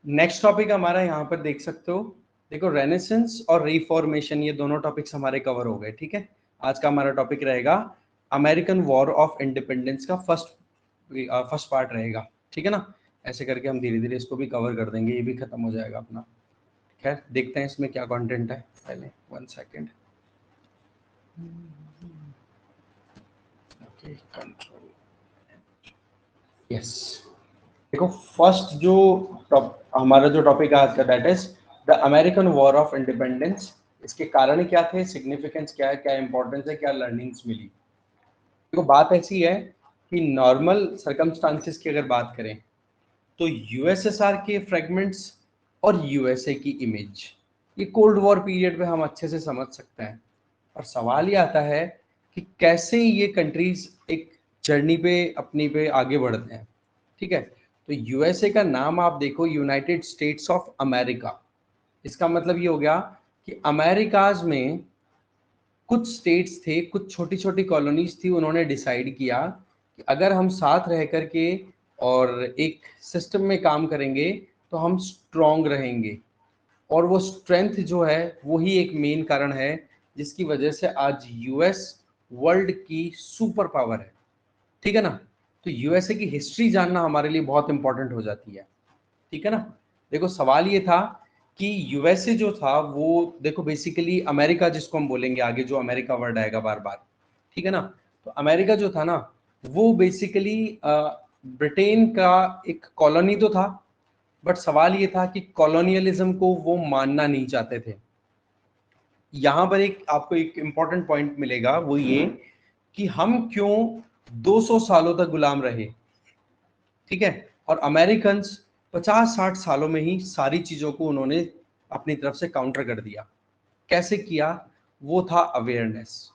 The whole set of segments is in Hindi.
नेक्स्ट टॉपिक हमारा यहाँ पर देख सकते हो, देखो रेनेसेंस और रिफॉर्मेशन, ये दोनों टॉपिक्स हमारे कवर हो गए। ठीक है, आज का हमारा टॉपिक रहेगा अमेरिकन वॉर ऑफ इंडिपेंडेंस का फर्स्ट पार्ट रहेगा। ठीक है ना, ऐसे करके हम धीरे धीरे इसको भी कवर कर देंगे, ये भी खत्म हो जाएगा अपना। खैर देखते हैं इसमें क्या कंटेंट है, पहले 1 सेकेंड। Okay, control, yes. देखो फर्स्ट जो हमारा जो टॉपिक है आज का, that is the American war of independence. इसके कारण क्या थे, सिग्निफिकेंस क्या है, क्या इंपॉर्टेंस है, क्या लर्निंग्स मिली। देखो बात ऐसी है कि नॉर्मल सर्कमस्टांसिस की अगर बात करें तो यूएसएसआर के फ्रेगमेंट्स और यूएसए की इमेज, ये कोल्ड वॉर पीरियड में हम अच्छे से समझ सकते हैं। और सवाल ये आता है कि कैसे ये कंट्रीज एक जर्नी पे अपनी पे आगे बढ़ते हैं। ठीक है, तो यूएसए का नाम आप देखो, यूनाइटेड स्टेट्स ऑफ अमेरिका। इसका मतलब ये हो गया कि अमेरिकाज में कुछ स्टेट्स थे, कुछ छोटी छोटी कॉलोनीज थी, उन्होंने डिसाइड किया कि अगर हम साथ रह करके और एक सिस्टम में काम करेंगे तो हम स्ट्रॉन्ग रहेंगे। और वो स्ट्रेंथ जो है वही एक मेन कारण है जिसकी वजह से आज यूएस वर्ल्ड की सुपर पावर है। ठीक है ना, तो यूएसए की हिस्ट्री जानना हमारे लिए बहुत इंपॉर्टेंट हो जाती है। ठीक है ना, देखो सवाल ये था कि यूएसए जो था वो, देखो बेसिकली अमेरिका जिसको हम बोलेंगे आगे, जो अमेरिका वर्ड आएगा बार बार। ठीक है ना, तो अमेरिका जो था ना वो बेसिकली ब्रिटेन का एक कॉलोनी तो था, बट सवाल ये था कि कॉलोनियलिज्म को वो मानना नहीं चाहते थे। यहां पर एक आपको एक इंपॉर्टेंट पॉइंट मिलेगा, वो ये कि हम क्यों 200 सालों तक गुलाम रहे। ठीक है, और अमेरिकन 50-60 सालों में ही सारी चीजों को उन्होंने अपनी तरफ से काउंटर कर दिया। कैसे किया, वो था अवेयरनेस।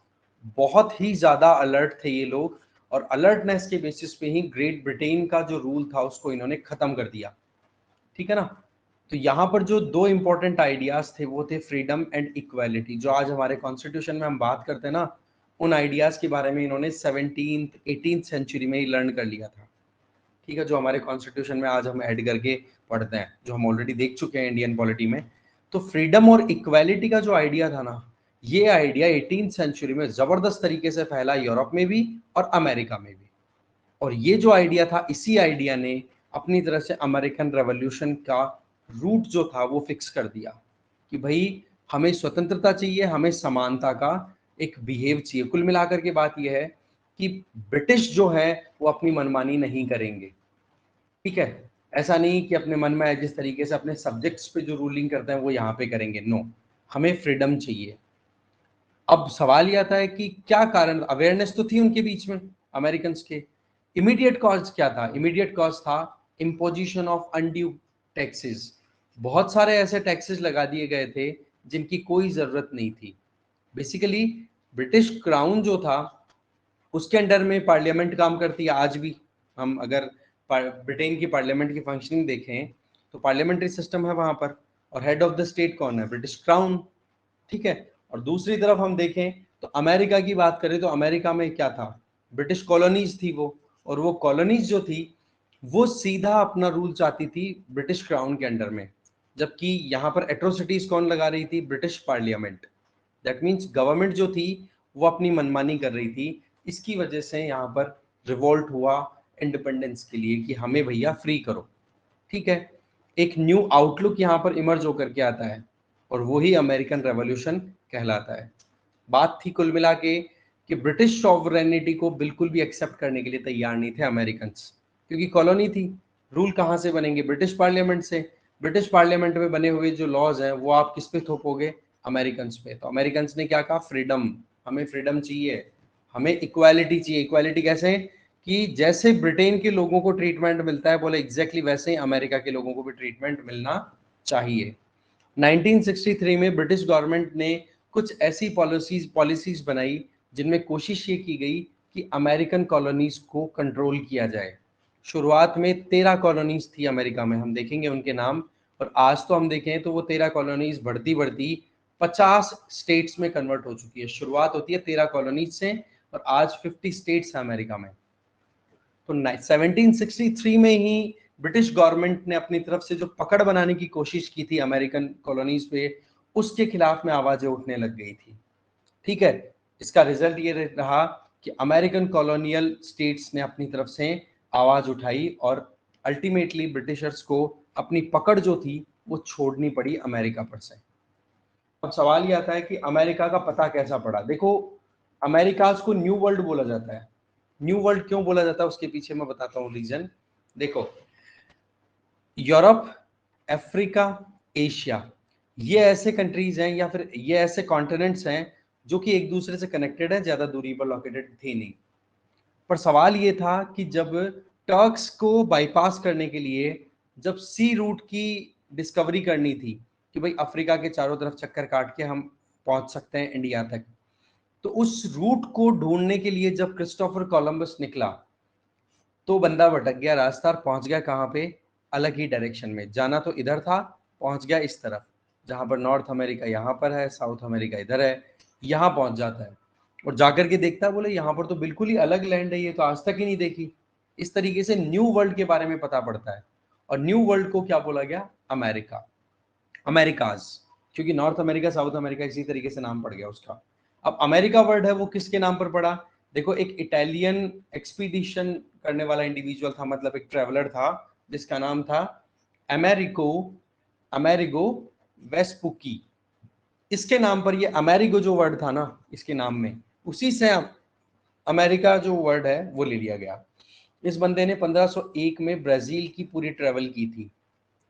बहुत ही ज्यादा अलर्ट थे ये लोग, और अलर्टनेस के बेसिस पे ही ग्रेट ब्रिटेन का जो रूल था उसको इन्होंने खत्म कर दिया। ठीक है ना, तो यहाँ पर जो दो इंपॉर्टेंट आइडियाज थे वो थे फ्रीडम एंड इक्वालिटी। जो आज हमारे कॉन्स्टिट्यूशन में हम बात करते हैं ना, उन आइडियाज के बारे में इन्होंने 17th-18th सेंचुरी में ही लर्न कर लिया था। ठीक है, जो हमारे कॉन्स्टिट्यूशन में आज हम ऐड करके पढ़ते हैं, जो हम ऑलरेडी देख चुके हैं इंडियन पॉलिटी में। तो फ्रीडम और इक्वालिटी का जो आइडिया था ना, ये आइडिया 18th सेंचुरी में जबरदस्त तरीके से फैला, यूरोप में भी और अमेरिका में भी। और ये जो आइडिया था, इसी आइडिया ने अपनी तरह से अमेरिकन रेवोल्यूशन का रूट जो था वो फिक्स कर दिया कि भाई हमें स्वतंत्रता चाहिए, हमें समानता का एक बिहेव चाहिए। कुल मिलाकर के बात यह है कि ब्रिटिश जो है वो अपनी मनमानी नहीं करेंगे। ठीक है, ऐसा नहीं कि अपने मन में जिस तरीके से अपने सब्जेक्ट्स पे जो रूलिंग करते हैं वो यहाँ पे करेंगे, नो, हमें फ्रीडम चाहिए। अब सवाल ये आता है कि क्या कारण, अवेयरनेस तो थी उनके बीच में अमेरिकन के, इमीडिएट कॉज क्या था, इमीडिएट कॉज था इम्पोजिशन ऑफ अनड्यू टैक्सेस। बहुत सारे ऐसे टैक्सेस लगा दिए गए थे जिनकी कोई जरूरत नहीं थी। बेसिकली ब्रिटिश क्राउन जो था उसके अंडर में पार्लियामेंट काम करती है आज भी। हम अगर ब्रिटेन की पार्लियामेंट की फंक्शनिंग देखें तो पार्लियामेंट्री सिस्टम है वहां पर, और हेड ऑफ द स्टेट कौन है, ब्रिटिश क्राउन। ठीक है, और दूसरी तरफ हम देखें तो अमेरिका की बात करें तो अमेरिका में क्या था, ब्रिटिश कॉलोनीज थी वो, और वो कॉलोनीज जो थी वो सीधा अपना रूल चाहती थी ब्रिटिश क्राउन के अंडर में। जबकि यहाँ पर एट्रोसिटीज कौन लगा रही थी, British parliament. That means government जो थी वो अपनी मनमानी कर रही थी। इसकी वजह से यहाँ पर रिवोल्ट हुआ इंडिपेंडेंस के लिए कि हमें भैया फ्री करो। ठीक है, एक न्यू आउटलुक यहाँ पर इमर्ज होकर के आता है, और वही अमेरिकन रेवोल्यूशन कहलाता है। बात थी कुल मिला के कि ब्रिटिश सॉवरेनिटी को बिल्कुल भी एक्सेप्ट करने के लिए तैयार नहीं थे अमेरिकन, क्योंकि कॉलोनी थी। रूल कहाँ से बनेंगे, ब्रिटिश पार्लियामेंट से। ब्रिटिश पार्लियामेंट में बने हुए जो लॉज हैं वो आप किस पे थोपोगे, अमेरिकन पे। तो अमेरिकन ने क्या कहा, फ्रीडम, हमें फ्रीडम चाहिए, हमें इक्वालिटी चाहिए। इक्वालिटी कैसे, कि जैसे ब्रिटेन के लोगों को ट्रीटमेंट मिलता है, बोले एग्जैक्टली वैसे ही अमेरिका के लोगों को भी ट्रीटमेंट मिलना चाहिए। 1963 में ब्रिटिश गवर्नमेंट ने कुछ ऐसी पॉलिसीज बनाई जिनमें कोशिश ये की गई कि अमेरिकन कॉलोनीज को कंट्रोल किया जाए। शुरुआत में 13 कॉलोनीज थी अमेरिका में, हम देखेंगे उनके नाम। और आज तो हम देखें तो वो 13 कॉलोनीज बढ़ती बढ़ती 50 स्टेट्स में कन्वर्ट हो चुकी है। शुरुआत होती है 13 कॉलोनीज से, और आज 50 स्टेट्स है अमेरिका में। तो 1763 में ही ब्रिटिश गवर्नमेंट ने अपनी तरफ से जो पकड़ बनाने की कोशिश की थी अमेरिकन कॉलोनीज पे, उसके खिलाफ में आवाजें उठने लग गई थी। ठीक है, इसका रिजल्ट ये रहा कि अमेरिकन कॉलोनियल स्टेट्स ने अपनी तरफ से आवाज उठाई और अल्टीमेटली ब्रिटिशर्स को अपनी पकड़ जो थी वो छोड़नी पड़ी अमेरिका पर से। अब सवाल ये आता है कि अमेरिका का पता कैसा पड़ा। देखो, अमेरिका को न्यू वर्ल्ड बोला जाता है। न्यू वर्ल्ड क्यों बोला जाता है उसके पीछे मैं बताता हूँ रीजन। देखो, यूरोप, अफ्रीका, एशिया, ये ऐसे कंट्रीज हैं या फिर ये ऐसे कॉन्टिनेंट्स हैं जो कि एक दूसरे से कनेक्टेड है, ज्यादा दूरी पर लोकेटेड थे नहीं। पर सवाल ये था कि जब टर्क्स को बाईपास करने के लिए जब सी रूट की डिस्कवरी करनी थी कि भाई अफ्रीका के चारों तरफ चक्कर काट के हम पहुंच सकते हैं इंडिया तक, तो उस रूट को ढूंढने के लिए जब क्रिस्टोफर कोलंबस निकला तो बंदा भटक गया रास्ता और पहुंच गया कहाँ पे, अलग ही डायरेक्शन में। जाना तो इधर था, पहुंच गया इस तरफ, जहां पर नॉर्थ अमेरिका यहाँ पर है, साउथ अमेरिका इधर है, यहाँ पहुंच जाता है और जाकर के देखता है, बोले यहाँ पर तो बिल्कुल ही अलग लैंड है, ये तो आज तक ही नहीं देखी। इस तरीके से न्यू वर्ल्ड के बारे में पता पड़ता है और न्यू वर्ल्ड को क्या बोला गया, अमेरिका, अमेरिकाज, क्योंकि नॉर्थ अमेरिका साउथ अमेरिका इसी तरीके से नाम पड़ गया उसका। अब अमेरिका वर्ड है वो किसके नाम पर पड़ा। देखो, एक इटालियन एक्सपीडिशन करने वाला इंडिविजुअल था, मतलब एक ट्रेवलर था जिसका नाम था अमेरिको अमेरिगो वेस्पुकी। इसके नाम पर, ये अमेरिगो जो वर्ड था ना इसके नाम में, उसी से अमेरिका जो वर्ड है वो ले लिया गया। इस बंदे ने 1501 में ब्राजील की पूरी ट्रेवल की थी,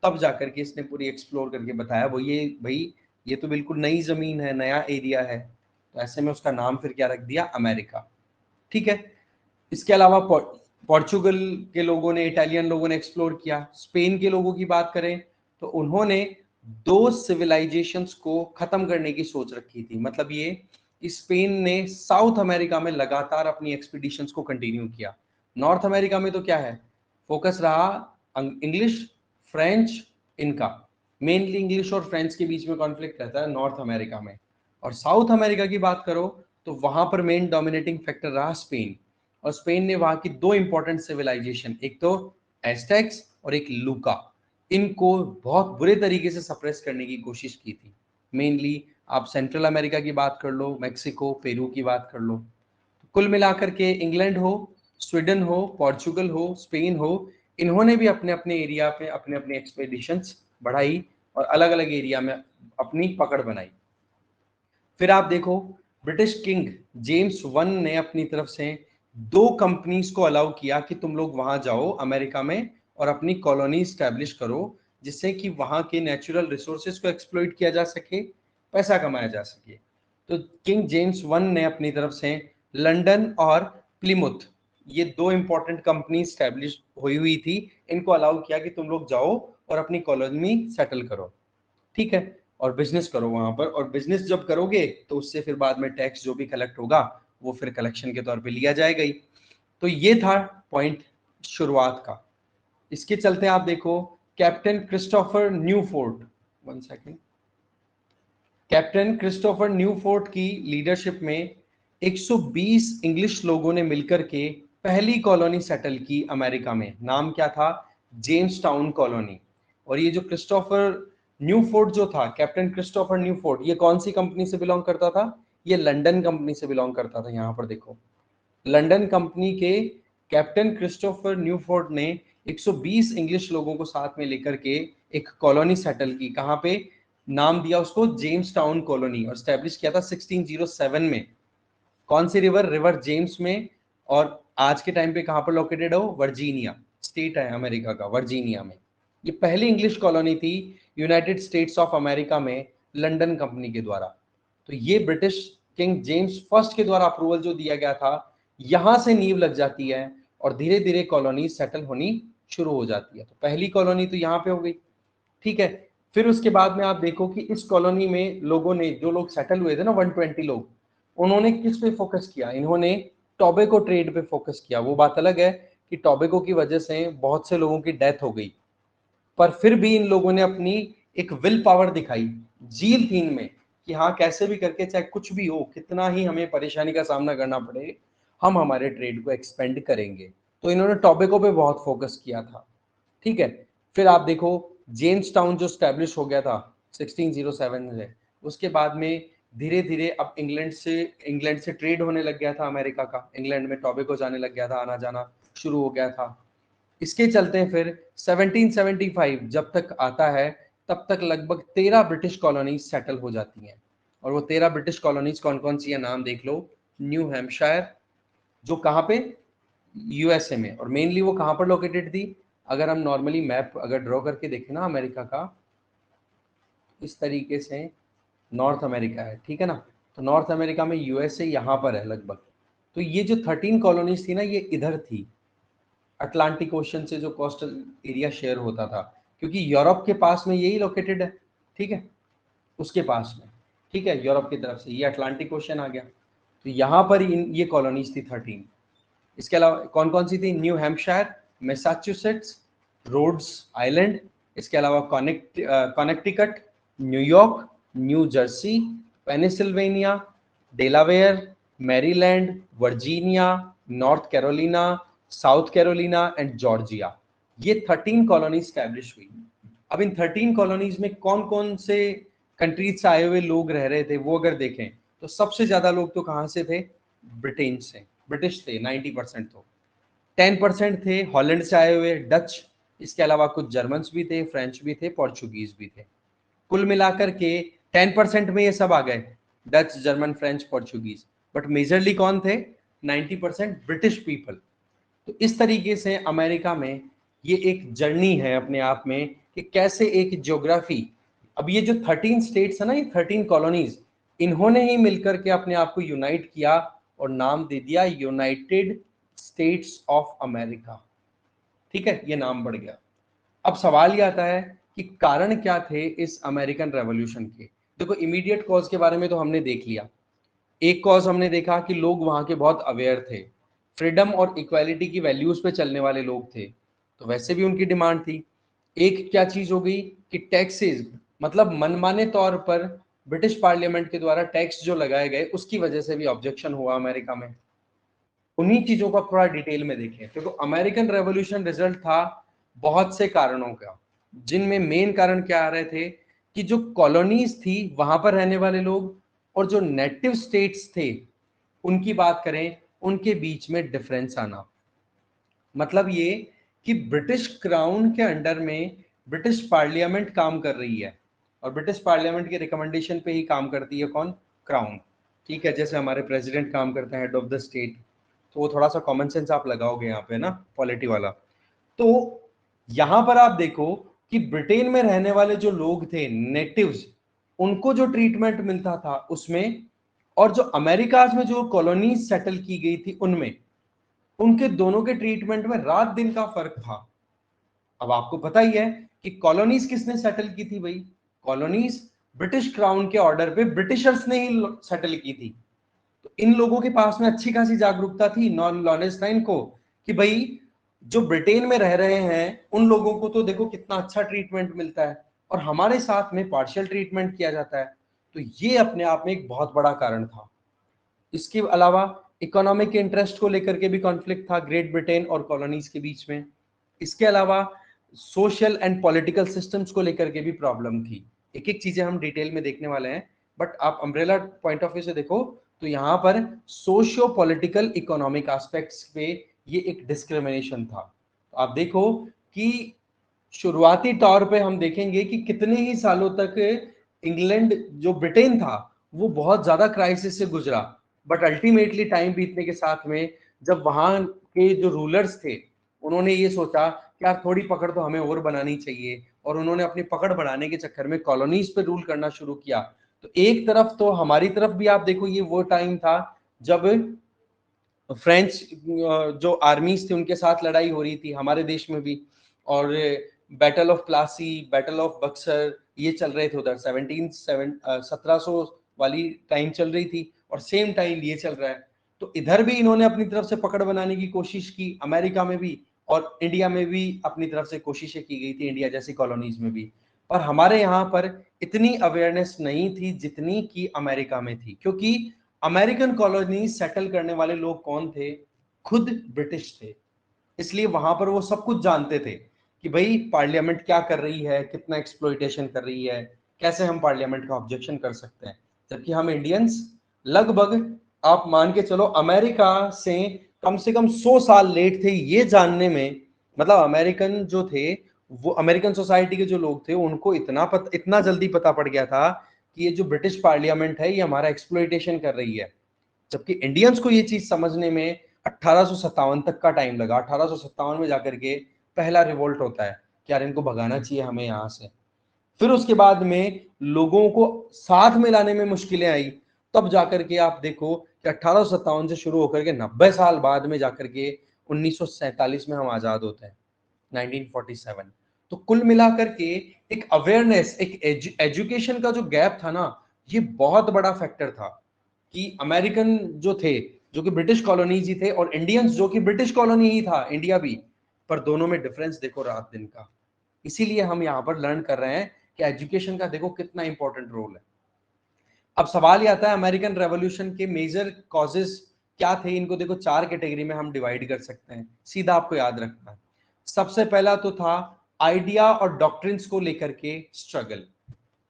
तब जाकर के इसने पूरी एक्सप्लोर करके बताया वो ये भाई ये तो बिल्कुल नई जमीन है, नया एरिया है, तो ऐसे में उसका नाम फिर क्या रख दिया, अमेरिका। ठीक है, इसके अलावा पोर्चुगल के लोगों ने, इटालियन लोगों ने एक्सप्लोर किया। स्पेन के लोगों की बात करें तो उन्होंने दो सिविलाइजेशंस को खत्म करने की सोच रखी थी। मतलब ये स्पेन ने साउथ अमेरिका में लगातार अपनी एक्सपीडिशंस को कंटिन्यू किया। नॉर्थ अमेरिका में तो क्या है, फोकस रहा इंग्लिश, फ्रेंच, इनका, मेनली इंग्लिश और फ्रेंच के बीच में कॉन्फ्लिक्ट रहता है नॉर्थ अमेरिका में। और साउथ अमेरिका की बात करो तो वहां पर मेन डोमिनेटिंग फैक्टर रहा स्पेन। और स्पेन ने वहां की दो इंपॉर्टेंट सिविलाइजेशन, एक तो एस्टेक्स और एक लूका, इनको बहुत बुरे तरीके से सप्रेस करने की कोशिश की थी। मेनली आप सेंट्रल अमेरिका की बात कर लो, मैक्सिको, पेरू की बात कर लो, तो कुल मिलाकर के इंग्लैंड हो, स्वीडन हो, पोर्चुगल हो, स्पेन हो, इन्होंने भी अपने अपने एरिया पे अपने अपने एक्सपेडिशंस बढ़ाई और अलग अलग एरिया में अपनी पकड़ बनाई। फिर आप देखो, ब्रिटिश किंग जेम्स वन ने अपनी तरफ से दो कंपनीज को अलाउ किया कि तुम लोग वहां जाओ अमेरिका में और अपनी कॉलोनी स्टैब्लिश करो, जिससे कि वहां के नेचुरल रिसोर्सेज को एक्सप्लॉइट किया जा सके, पैसा कमाया जा सके। तो किंग जेम्स वन ने अपनी तरफ से लंदन और प्लिमुथ, ये दो इंपॉर्टेंट कंपनी स्टैब्लिश हुई थी, इनको अलाउ किया कि तुम लोग जाओ और अपनी कॉलोनी सेटल करो। ठीक है, और बिजनेस करो वहां पर, और बिजनेस जब करोगे तो उससे फिर बाद में टैक्स जो भी कलेक्ट होगा वो फिर कलेक्शन के तौर पे लिया जाएगा ही। तो ये था पॉइंट शुरुआत का। इसके चलते आप देखो, captain Christopher Newport, one second, captain Christopher Newport की लीडरशिप में 120 इंग्लिश लोगों ने मिलकर के पहली कॉलोनी सेटल की अमेरिका में। नाम क्या था, जेम्स टाउन कॉलोनी। और ये जो क्रिस्टोफर न्यूफोर्ट जो था, कैप्टन क्रिस्टोफर न्यूफोर्ट, ये कौन सी कंपनी से बिलोंग करता था, ये लंदन कंपनी से बिलोंग करता था। यहाँ पर देखो, लंदन कंपनी के कैप्टन क्रिस्टोफर न्यूफोर्ट ने 120 इंग्लिश लोगों को साथ में लेकर के एक कॉलोनी सेटल की। कहां पे, नाम दिया उसको जेम्स टाउन कॉलोनी, और स्टैब्लिश किया था 1607 में। कौन सी रिवर, रिवर जेम्स में। और आज के टाइम पे कहां पर लोकेटेड हो, वर्जीनिया स्टेट है अमेरिका का, वर्जीनिया में। ये पहली इंग्लिश कॉलोनी थी यूनाइटेड स्टेट्स ऑफ अमेरिका में, लंदन कंपनी के द्वारा। तो ये ब्रिटिश किंग जेम्स फर्स्ट के द्वारा अप्रूवल जो दिया गया था, यहां से नींव लग जाती है और धीरे धीरे कॉलोनी सेटल होनी शुरू हो जाती है। तो पहली कॉलोनी तो यहाँ पे हो गई। ठीक है, फिर उसके बाद में आप देखो कि इस कॉलोनी में लोगों ने, जो लोग सेटल हुए थे ना 120 लोग, उन्होंने किस पे फोकस किया, इन्होंने टोबैको ट्रेड पे फोकस किया। वो बात अलग है कि टोबैको की वजह से बहुत से लोगों की डेथ हो गई, पर फिर भी इन लोगों ने अपनी एक विल पावर दिखाई, जील थी इनमें, कि हाँ कैसे भी करके, चाहे कुछ भी हो, कितना ही हमें परेशानी का सामना करना पड़े, हम हमारे ट्रेड को एक्सपेंड करेंगे। तो इन्होंने टोबैको पे बहुत फोकस किया था। ठीक है। फिर आप देखो जेम्स टाउन जो स्टैब्लिश हो गया था 1607 से, उसके बाद में धीरे धीरे अब इंग्लैंड से ट्रेड होने लग गया था अमेरिका का, इंग्लैंड में टोबैगो जाने लग गया था, आना जाना शुरू हो गया था। इसके चलते फिर 1775 जब तक आता है तब तक लगभग 13 ब्रिटिश कॉलोनीज सेटल हो जाती हैं। और वो 13 ब्रिटिश कॉलोनीज कौन कौन सी है नाम देख लो। न्यू हैम्पशायर, जो कहाँ पे, यूएसए में, और मेनली वो कहाँ पर लोकेटेड थी, अगर हम नॉर्मली मैप अगर ड्रॉ करके देखें ना अमेरिका का, इस तरीके से नॉर्थ अमेरिका है, ठीक है ना, तो नॉर्थ अमेरिका में यूएसए यहाँ पर है लगभग। तो ये जो 13 कॉलोनीज थी ना, ये इधर थी, अटलांटिक ओशन से जो कोस्टल एरिया शेयर होता था, क्योंकि यूरोप के पास में यही लोकेटेड है, ठीक है, उसके पास में, ठीक है, यूरोप की तरफ से ये अटलांटिक ओशन आ गया। तो यहाँ पर ये कॉलोनीज थी 13। इसके अलावा कौन कौन सी थी, New Hampshire, Massachusetts, Rhodes Island, इसके अलावा Connecticut, New York, New Jersey, Pennsylvania, Delaware, Maryland, Virginia, North Carolina, South Carolina and Georgia. ये 13 कॉलोनी स्टैब्लिश हुई। अब इन 13 कॉलोनीज में कौन कौन से कंट्रीज से आए हुए लोग रह रहे थे वो अगर देखें तो सबसे ज्यादा लोग तो कहां से थे, ब्रिटेन से, ब्रिटिश थे 90%, तो 10% थे हॉलैंड से आए हुए डच, इसके अलावा कुछ जर्मन्स भी थे, फ्रेंच भी थे, पोर्चुगीज भी थे। कुल मिलाकर के 10% में ये सब आ गए, Dutch, German, French, Portuguese, but majorly कौन थे, 90% ब्रिटिश पीपल। तो इस तरीके से अमेरिका में ये एक जर्नी है अपने आप में कि कैसे एक ज्योग्राफी, अब ये जो 13 स्टेट्स है ना, ये 13 कॉलोनीज, इन्होंने ही मिलकर के अपने आप को यूनाइट किया और नाम दे दिया यूनाइटेड स्टेट्स ऑफ अमेरिका, ठीक है, ये नाम बढ़ गया। अब सवाल ये आता है कि कारण क्या थे इस अमेरिकन रेवोल्यूशन के। देखो इमीडिएट कॉज के बारे में तो हमने देख लिया। एक कॉज हमने देखा कि लोग वहां के बहुत अवेयर थे, फ्रीडम और इक्वालिटी की वैल्यूज पे चलने वाले लोग थे, तो वैसे भी उनकी डिमांड थी। एक क्या चीज हो गई कि टैक्सेस, मतलब मनमाने तौर पर ब्रिटिश पार्लियामेंट के द्वारा टैक्स जो लगाए गए उसकी वजह से भी ऑब्जेक्शन हुआ अमेरिका में। उन्हीं चीजों को थोड़ा डिटेल में देखें। तो अमेरिकन रेवोल्यूशन रिजल्ट था बहुत से कारणों का, जिनमें मेन कारण क्या आ रहे थे कि जो कॉलोनीज थी वहां पर रहने वाले लोग और जो नेटिव स्टेट्स थे उनकी बात करें, उनके बीच में डिफरेंस आना। मतलब ये कि ब्रिटिश क्राउन के अंडर में ब्रिटिश पार्लियामेंट काम कर रही है और ब्रिटिश पार्लियामेंट के रिकमेंडेशन पे ही काम करती है कौन, क्राउन, ठीक है, जैसे हमारे प्रेसिडेंट काम करते हैं हेड ऑफ द स्टेट। तो वो थोड़ा सा कॉमन सेंस आप लगाओगे यहाँ पे ना, पॉलिटी वाला। तो यहां पर आप देखो कि ब्रिटेन में रहने वाले जो लोग थे नेटिव्स, उनको जो ट्रीटमेंट मिलता था उसमें, और जो अमेरिका में जो कॉलोनीज सेटल की गई थी उनमें, उनके दोनों के ट्रीटमेंट में रात दिन का फर्क था। अब आपको पता ही है कि कॉलोनीज किसने सेटल की थी भाई, कॉलोनीज ब्रिटिश क्राउन के ऑर्डर पे ब्रिटिशर्स ने ही सेटल की थी। तो इन लोगों के पास में अच्छी खासी जागरूकता थी, नॉन लॉनेस्टाइन को, कि भाई जो ब्रिटेन में रह रहे हैं उन लोगों को तो देखो कितना अच्छा ट्रीटमेंट मिलता है और हमारे साथ में पार्शियल ट्रीटमेंट किया जाता है। तो ये अपने आप में एक बहुत बड़ा कारण था। इसके अलावा इकोनॉमिक इंटरेस्ट को लेकर के भी कॉन्फ्लिक्ट था ग्रेट ब्रिटेन और कॉलोनीज के बीच में। इसके अलावा सोशल एंड पॉलिटिकल सिस्टम्स को लेकर के भी प्रॉब्लम थी। एक एक चीजें हम डिटेल में देखने वाले हैं, बट आप अम्ब्रेला पॉइंट ऑफ व्यू से देखो तो यहाँ पर सोशियो पॉलिटिकल इकोनॉमिक एस्पेक्ट्स पे ये एक डिस्क्रिमिनेशन था। तो आप देखो कि शुरुआती तौर पे हम देखेंगे कि कितने ही सालों तक इंग्लैंड जो ब्रिटेन था वो बहुत ज्यादा क्राइसिस से गुजरा, बट अल्टीमेटली टाइम बीतने के साथ में जब वहां के जो रूलर्स थे उन्होंने ये सोचा कि यार थोड़ी पकड़ तो हमें और बनानी चाहिए, और उन्होंने अपनी पकड़ बढ़ाने के चक्कर में कॉलोनीज पे रूल करना शुरू किया। तो एक तरफ तो हमारी तरफ भी आप देखो ये वो टाइम था जब फ्रेंच जो आर्मीज थे उनके साथ लड़ाई हो रही थी हमारे देश में भी, और battle of Plassey, battle of Buxar ये चल रहे थे उधर 1700 वाली टाइम चल रही थी और सेम टाइम ये चल रहा है। तो इधर भी इन्होंने अपनी तरफ से पकड़ बनाने की कोशिश की अमेरिका में भी, और इंडिया में भी अपनी तरफ से कोशिशें की गई थी, इंडिया जैसी कॉलोनीज में भी। पर हमारे यहाँ पर इतनी अवेयरनेस नहीं थी जितनी की अमेरिका में थी, क्योंकि अमेरिकन कॉलोनी सेटल करने वाले लोग कौन थे, खुद ब्रिटिश थे, इसलिए वहां पर वो सब कुछ जानते थे। कि भाई पार्लियामेंट क्या कर रही है, कितना एक्सप्लॉइटेशन कर रही है, कैसे हम पार्लियामेंट का ऑब्जेक्शन कर सकते हैं। जबकि हम इंडियंस लगभग, आप मान के चलो, अमेरिका से कम 100 साल लेट थे ये जानने में। मतलब अमेरिकन जो थे, वो अमेरिकन सोसाइटी के जो लोग थे, उनको इतना जल्दी पता पड़ गया था कि ये जो ब्रिटिश पार्लियामेंट है ये हमारा एक्सप्लॉइटेशन कर रही है। जबकि इंडियंस को ये चीज समझने में 1857 तक का टाइम लगा। 1857 में जाकर के पहला रिवोल्ट होता है कि यार इनको भगाना चाहिए हमें यहाँ से। फिर उसके बाद में लोगों को साथ में लाने में मुश्किलें आई। तब जाकर के आप देखो कि 1857 से शुरू होकर के 90 साल बाद में जाकर के 1947 में हम आजाद होते हैं, 1947। तो कुल मिलाकर के एक अवेयरनेस, एक एजुकेशन का जो गैप था ना, ये बहुत बड़ा फैक्टर था कि अमेरिकन जो थे, जो कि ब्रिटिश कॉलोनीज ही थे, और इंडियंस जो कि ब्रिटिश कॉलोनी ही था, इंडिया भी, पर दोनों में डिफरेंस देखो रात दिन का। इसीलिए हम यहाँ पर लर्न कर रहे हैं कि एजुकेशन का देखो कितना इंपॉर्टेंट रोल है। अब सवाल ये आता है, अमेरिकन रेवोल्यूशन के मेजर कॉजेस क्या थे? इनको देखो 4 कैटेगरी में हम डिवाइड कर सकते हैं, सीधा आपको याद रखना है। सबसे पहला तो था आइडिया और डॉक्ट्रिन्स को लेकर के स्ट्रगल।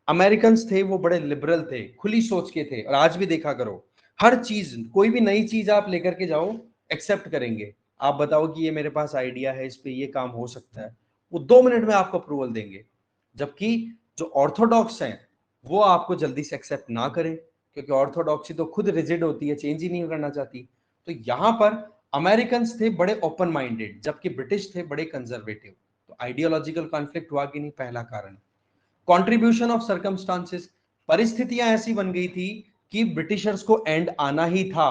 अमेरिकन थे वो बड़े लिबरल थे, खुली सोच के थे, और आज भी देखा करो हर चीज, कोई भी नई चीज आप लेकर के जाओ एक्सेप्ट करेंगे। आप बताओ कि ये मेरे पास आइडिया है, इस पे ये काम हो सकता है, वो 2 मिनट में आपको अप्रूवल देंगे। जबकि जो ऑर्थोडॉक्स हैं वो आपको जल्दी से एक्सेप्ट ना करें, क्योंकि ऑर्थोडॉक्सी तो खुद रिजिड होती है, चेंज ही नहीं करना चाहती। तो यहां पर अमेरिकन थे बड़े ओपन माइंडेड, जबकि ब्रिटिश थे बड़े कंजर्वेटिव। तो आइडियोलॉजिकल कॉन्फ्लिक्ट हुआ कि नहीं, पहला कारण। कॉन्ट्रीब्यूशन ऑफ सर्कमस्टांसेस, परिस्थितियां ऐसी बन गई थी कि ब्रिटिशर्स को एंड आना ही था,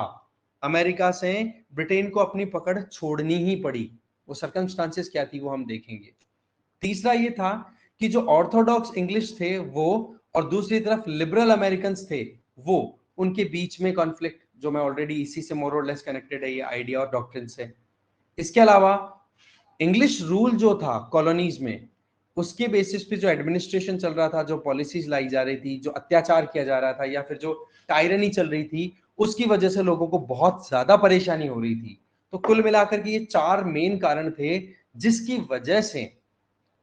अमेरिका से ब्रिटेन को अपनी पकड़ छोड़नी ही पड़ी। वो सर्कमस्टांसेस क्या थी वो हम देखेंगे। तीसरा ये था कि जो ऑर्थोडॉक्स इंग्लिश थे वो, और दूसरी तरफ लिबरल अमेरिकन थे वो, उनके बीच में कॉन्फ्लिक्ट, जो मैं ऑलरेडी इसी से मोर और लेस कनेक्टेड है, ये आइडिया और डॉक्ट्रिन से। इसके अलावा इंग्लिश रूल जो था कॉलोनीज में, उसके बेसिस पे जो एडमिनिस्ट्रेशन चल रहा था, जो पॉलिसीज लाई जा रही थी, जो अत्याचार किया जा रहा था, या फिर जो टायरनी चल रही थी, उसकी वजह से लोगों को बहुत ज्यादा परेशानी हो रही थी। तो कुल मिलाकर के ये 4 मेन कारण थे जिसकी वजह से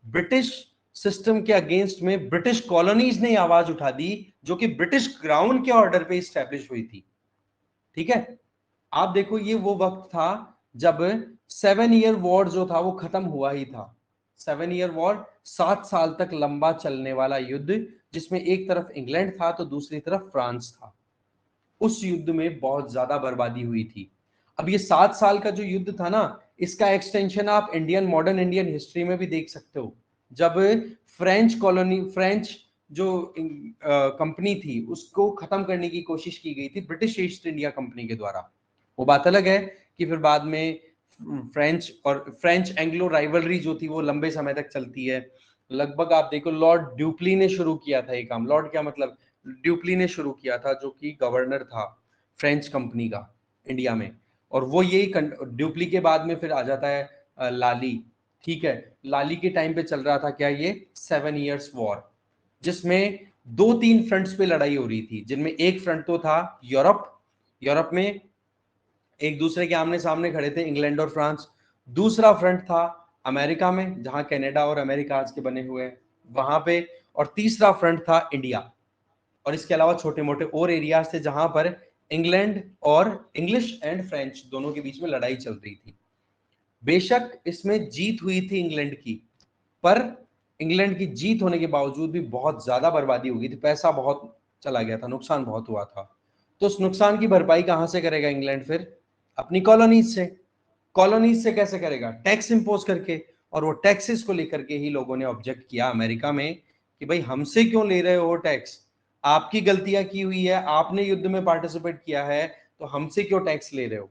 ब्रिटिश सिस्टम के अगेंस्ट में ब्रिटिश कॉलोनीज ने आवाज उठा दी, जो कि ब्रिटिश क्राउन के ऑर्डर पे स्टैब्लिश हुई थी। ठीक है, आप देखो ये वो वक्त था जब 7 ईयर वॉर जो था वो खत्म हुआ ही था। 7 ईयर वॉर, 7 साल तक लंबा चलने वाला युद्ध, जिसमें एक तरफ इंग्लैंड था तो दूसरी तरफ फ्रांस था। उस युद्ध में बहुत ज्यादा बर्बादी हुई थी। अब ये 7 साल का जो युद्ध था ना, इसका एक्सटेंशन आप इंडियन, मॉडर्न इंडियन हिस्ट्री में भी देख सकते हो। जब फ्रेंच कॉलोनी, फ्रेंच जो कंपनी थी, उसको खत्म करने की कोशिश की गई थी ब्रिटिश ईस्ट इंडिया कंपनी के द्वारा। वो बात अलग है कि फिर बाद में फ्रेंच एंग्लो राइवलरी जो थी वो लंबे समय तक चलती है। लगभग आप देखो लॉर्ड ड्यूप्ली ने शुरू किया था ये काम। लॉर्ड क्या मतलब, ड्यूप्ली ने शुरू किया था, जो कि गवर्नर था फ्रेंच कंपनी का इंडिया में। और वो यही ड्यूप्ली के बाद में फिर आ जाता है लाली। ठीक है, लाली के टाइम पे चल रहा था क्या, ये 7 ईयर्स वॉर, जिसमें 2-3 फ्रंट्स पे लड़ाई हो रही थी, जिनमें एक फ्रंट तो था यूरोप, यूरोप में एक दूसरे के आमने सामने खड़े थे इंग्लैंड और फ्रांस। दूसरा फ्रंट था अमेरिका में, जहां कनाडा और अमेरिका आज के बने हुए हैं वहां पे। और तीसरा फ्रंट था इंडिया। और इसके अलावा छोटे मोटे और एरियाज थे जहां पर इंग्लैंड और इंग्लिश एंड फ्रेंच दोनों के बीच में लड़ाई चल रही थी। बेशक इसमें जीत हुई थी इंग्लैंड की, पर इंग्लैंड की जीत होने के बावजूद भी बहुत ज्यादा बर्बादी हो गई थी, पैसा बहुत चला गया था, नुकसान बहुत हुआ था। तो उस नुकसान की भरपाई कहां से करेगा इंग्लैंड? फिर अपनी कॉलोनीज से। कॉलोनीज से कैसे करेगा? टैक्स इंपोज करके। और वो टैक्सेस को लेकर के ही लोगों ने ऑब्जेक्ट किया अमेरिका में कि भाई हमसे क्यों ले रहे हो टैक्स, आपकी गलतियां की हुई है, आपने युद्ध में पार्टिसिपेट किया है, तो हमसे क्यों टैक्स ले रहे हो?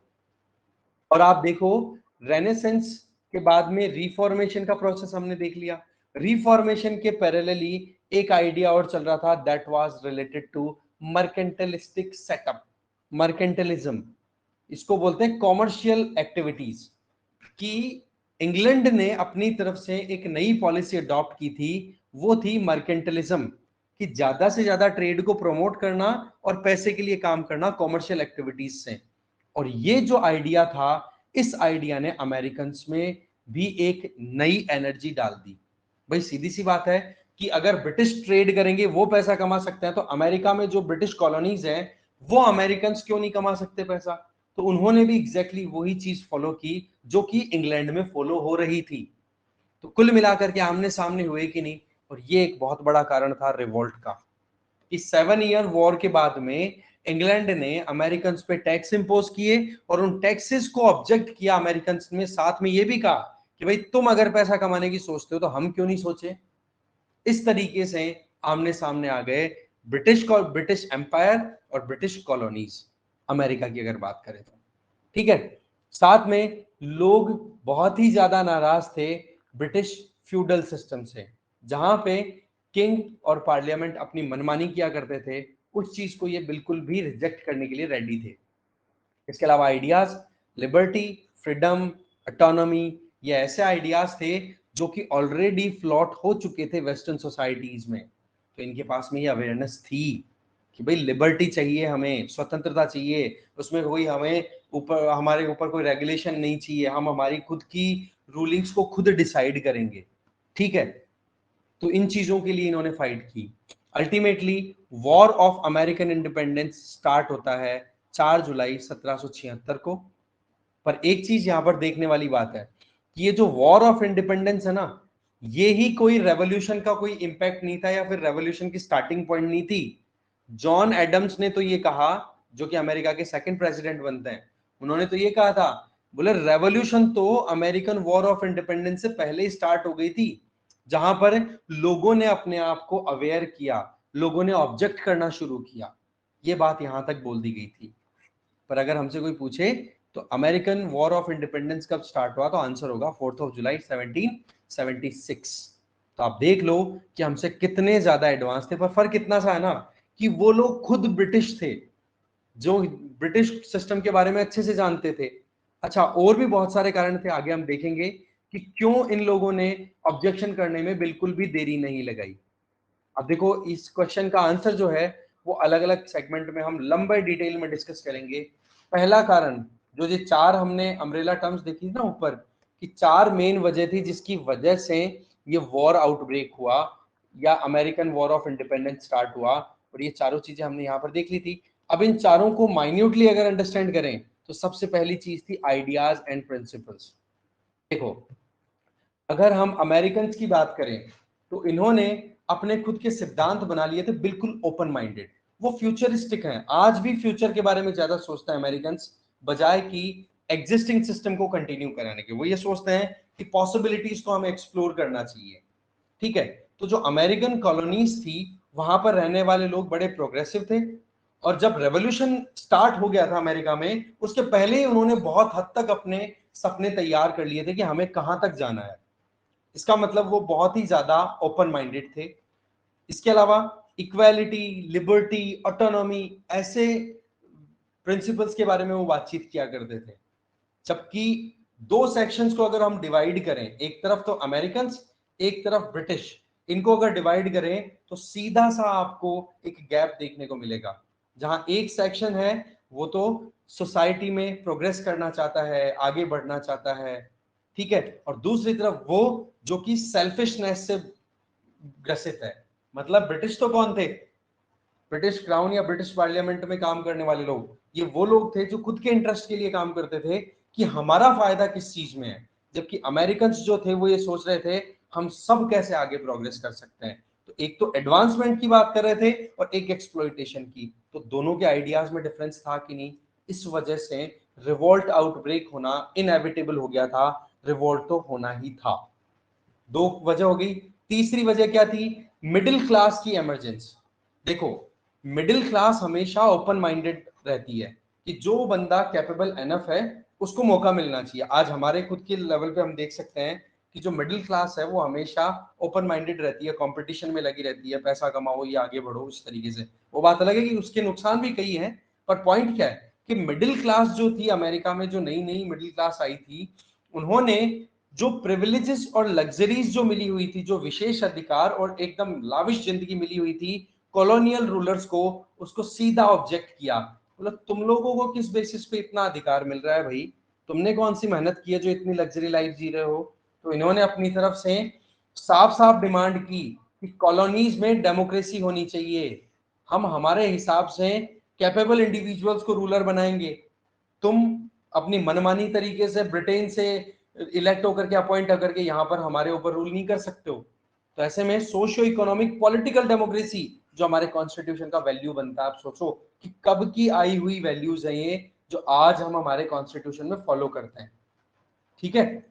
और आप देखो रेनेसेंस के बाद में रिफॉर्मेशन का प्रोसेस हमने देख लिया। रिफॉर्मेशन के पैरेलली एक आइडिया और चल रहा था, that was related to mercantilistic setup. Mercantilism, इसको बोलते हैं कॉमर्शियल एक्टिविटीज। कि इंग्लैंड ने अपनी तरफ से एक नई पॉलिसी अडॉप्ट की थी, वो थी मर्केंटलिज्म, कि ज्यादा से ज्यादा ट्रेड को प्रमोट करना और पैसे के लिए काम करना कॉमर्शियल एक्टिविटीज से। और ये जो आइडिया था, इस आइडिया ने अमेरिकन में भी एक नई एनर्जी डाल दी। भाई सीधी सी बात है कि अगर ब्रिटिश ट्रेड करेंगे वो पैसा कमा सकते हैं, तो अमेरिका में जो ब्रिटिश कॉलोनीज हैं वो अमेरिकन क्यों नहीं कमा सकते पैसा? तो उन्होंने भी एग्जैक्टली वही चीज फॉलो की जो कि इंग्लैंड में फॉलो हो रही थी। तो कुल मिलाकर के आमने सामने हुए कि नहीं, और ये एक बहुत बड़ा कारण था रिवोल्ट का कि 7 ईयर वॉर के बाद में इंग्लैंड ने अमेरिकन पे टैक्स इंपोज किए और उन टैक्सेस को ऑब्जेक्ट किया अमेरिकन में, साथ में ये भी कहा कि भाई तुम अगर पैसा कमाने की सोचते हो तो हम क्यों नहीं सोचे। इस तरीके से आमने सामने आ गए ब्रिटिश एम्पायर और ब्रिटिश कॉलोनीज, अमेरिका की अगर बात करें तो। ठीक है, साथ में लोग बहुत ही ज्यादा नाराज थे ब्रिटिश फ्यूडल सिस्टम से, जहां पे किंग और पार्लियामेंट अपनी मनमानी किया करते थे। उस चीज को ये बिल्कुल भी रिजेक्ट करने के लिए रेडी थे। इसके अलावा आइडियाज लिबर्टी, फ्रीडम, ऑटोनॉमी, ये ऐसे आइडियाज थे जो कि ऑलरेडी फ्लॉट हो चुके थे वेस्टर्न सोसाइटीज में। तो इनके पास में ये अवेयरनेस थी कि भाई लिबर्टी चाहिए, हमें स्वतंत्रता चाहिए, उसमें कोई हमारे ऊपर कोई रेगुलेशन नहीं चाहिए, हम हमारी खुद की रूलिंग्स को खुद डिसाइड करेंगे। ठीक है, तो इन चीजों के लिए इन्होंने फाइट की। Ultimately war of American independence start होता है 4 जुलाई 1776 को। पर एक चीज यहां पर देखने वाली बात है कि ये जो वॉर ऑफ इंडिपेंडेंस है ना, ये ही कोई रेवोल्यूशन का कोई इंपैक्ट नहीं था या फिर रेवोल्यूशन की स्टार्टिंग पॉइंट नहीं थी। जॉन एडम्स ने तो ये कहा, जो कि अमेरिका के सेकंड प्रेसिडेंट बनते हैं, उन्होंने तो ये कहा था, बोले रेवोल्यूशन तो अमेरिकन वॉर ऑफ इंडिपेंडेंस से पहले ही स्टार्ट हो गई थी, जहां पर लोगों ने अपने आप को अवेयर किया, लोगों ने ऑब्जेक्ट करना शुरू किया। ये बात यहां तक बोल दी गई थी। पर अगर हमसे कोई पूछे तो अमेरिकन वॉर ऑफ इंडिपेंडेंस कब स्टार्ट हुआ, तो आंसर होगा 4 जुलाई 1776। तो आप देख लो कि हमसे कितने ज्यादा एडवांस थे। पर फर्क इतना सा है ना कि वो लोग खुद ब्रिटिश थे, जो ब्रिटिश सिस्टम के बारे में अच्छे से जानते थे। अच्छा, और भी बहुत सारे कारण थे, आगे हम देखेंगे कि क्यों इन लोगों ने ऑब्जेक्शन करने में बिल्कुल भी देरी नहीं लगाई। अब देखो, इस क्वेश्चन का आंसर जो है वो अलग अलग सेगमेंट में हम लंबे डिटेल में डिस्कस करेंगे। पहला कारण, जो ये 4 हमने अम्ब्रेला टर्म्स देखी ना ऊपर, कि 4 मेन वजह थी जिसकी वजह से ये वॉर आउटब्रेक हुआ या American war of independence start हुआ, और ये चारों चीजें हमने यहाँ पर देख ली थी। अब इन चारों को माइन्यूटली अगर अंडरस्टैंड करें तो सबसे पहली चीज थी आइडियाज एंड प्रिंसिपल्स। देखो, अगर हम अमेरिकन की बात करें तो इन्होंने अपने खुद के सिद्धांत बना लिए थे, बिल्कुल ओपन माइंडेड। वो फ्यूचरिस्टिक हैं, आज भी फ्यूचर के बारे में ज्यादा सोचते हैं अमेरिकन, बजाय कि एग्जिस्टिंग सिस्टम को कंटिन्यू कराने के। वो ये सोचते हैं कि पॉसिबिलिटीज को हमें एक्सप्लोर करना चाहिए। ठीक है, तो जो अमेरिकन कॉलोनीज थी वहां पर रहने वाले लोग बड़े प्रोग्रेसिव थे, और जब रेवोल्यूशन स्टार्ट हो गया था अमेरिका में, उसके पहले ही उन्होंने बहुत हद तक अपने सपने तैयार कर लिए थे कि हमें कहां तक जाना है। इसका मतलब वो बहुत ही ज्यादा ओपन माइंडेड थे। इसके अलावा इक्वालिटी, लिबर्टी, ऑटोनॉमी, ऐसे प्रिंसिपल्स के बारे में वो बातचीत किया करते थे। जबकि दो सेक्शंस को अगर हम डिवाइड करें, एक तरफ तो अमेरिकन, एक तरफ ब्रिटिश, इनको अगर डिवाइड करें तो सीधा सा आपको एक गैप देखने को मिलेगा, जहां एक सेक्शन है वो तो सोसाइटी में प्रोग्रेस करना चाहता है, आगे बढ़ना चाहता है। ठीक है, और दूसरी तरफ वो जो कि सेल्फिशनेस से ग्रसित है। मतलब ब्रिटिश तो कौन थे? ब्रिटिश क्राउन या ब्रिटिश पार्लियामेंट में काम करने वाले लोग, ये वो लोग थे जो खुद के इंटरेस्ट के लिए काम करते थे कि हमारा फायदा किस चीज में है। जबकि अमेरिकन जो थे वो ये सोच रहे थे हम सब कैसे आगे प्रोग्रेस कर सकते हैं। तो एक तो एडवांसमेंट की बात कर रहे थे और एक एक्सप्लॉइटेशन की। तो दोनों के आइडियाज में डिफरेंस था कि नहीं? इस वजह से रिवोल्ट आउटब्रेक होना इनएविटेबल हो गया था, रिवोल्ट तो होना ही था। दो वजह हो गई। तीसरी वजह क्या थी? मिडिल क्लास की इमरजेंस। देखो, मिडिल क्लास हमेशा ओपन माइंडेड रहती है कि जो बंदा कैपेबल एनफ है उसको मौका मिलना चाहिए। आज हमारे खुद के लेवल पे हम देख सकते हैं कि जो मिडिल क्लास है वो हमेशा ओपन माइंडेड रहती है, कंपटीशन में लगी रहती है, पैसा कमाओ या आगे बढ़ो, इस तरीके से। वो बात अलग है कि उसके नुकसान भी कई हैं, पर पॉइंट क्या है कि मिडिल क्लास जो थी अमेरिका में, जो नई नई मिडिल क्लास आई थी, उन्होंने जो प्रिविलेजेस और लग्जरीज जो मिली हुई थी, जो विशेष अधिकार और एकदम लाविश जिंदगी मिली हुई थी कॉलोनियल रूलर्स को, उसको सीधा ऑब्जेक्ट किया। मतलब तुम लोगों को किस बेसिस पे इतना अधिकार मिल रहा है भाई? तुमने कौन सी मेहनत की है जो इतनी लग्जरी लाइफ जी रहे हो? तो इन्होंने अपनी तरफ से साफ साफ डिमांड की कि कॉलोनीज में डेमोक्रेसी होनी चाहिए, हम हमारे हिसाब से कैपेबल इंडिविजुअल्स को रूलर बनाएंगे, तुम अपनी मनमानी तरीके से ब्रिटेन से इलेक्ट होकर के अपॉइंट होकर के यहाँ पर हमारे ऊपर रूल नहीं कर सकते हो। तो ऐसे में सोशियो इकोनॉमिक पॉलिटिकल डेमोक्रेसी जो हमारे कॉन्स्टिट्यूशन का वैल्यू बनता है, आप सोचो कि कब की आई हुई वैल्यूज है ये जो आज हम हमारे कॉन्स्टिट्यूशन में फॉलो करते हैं। ठीक है,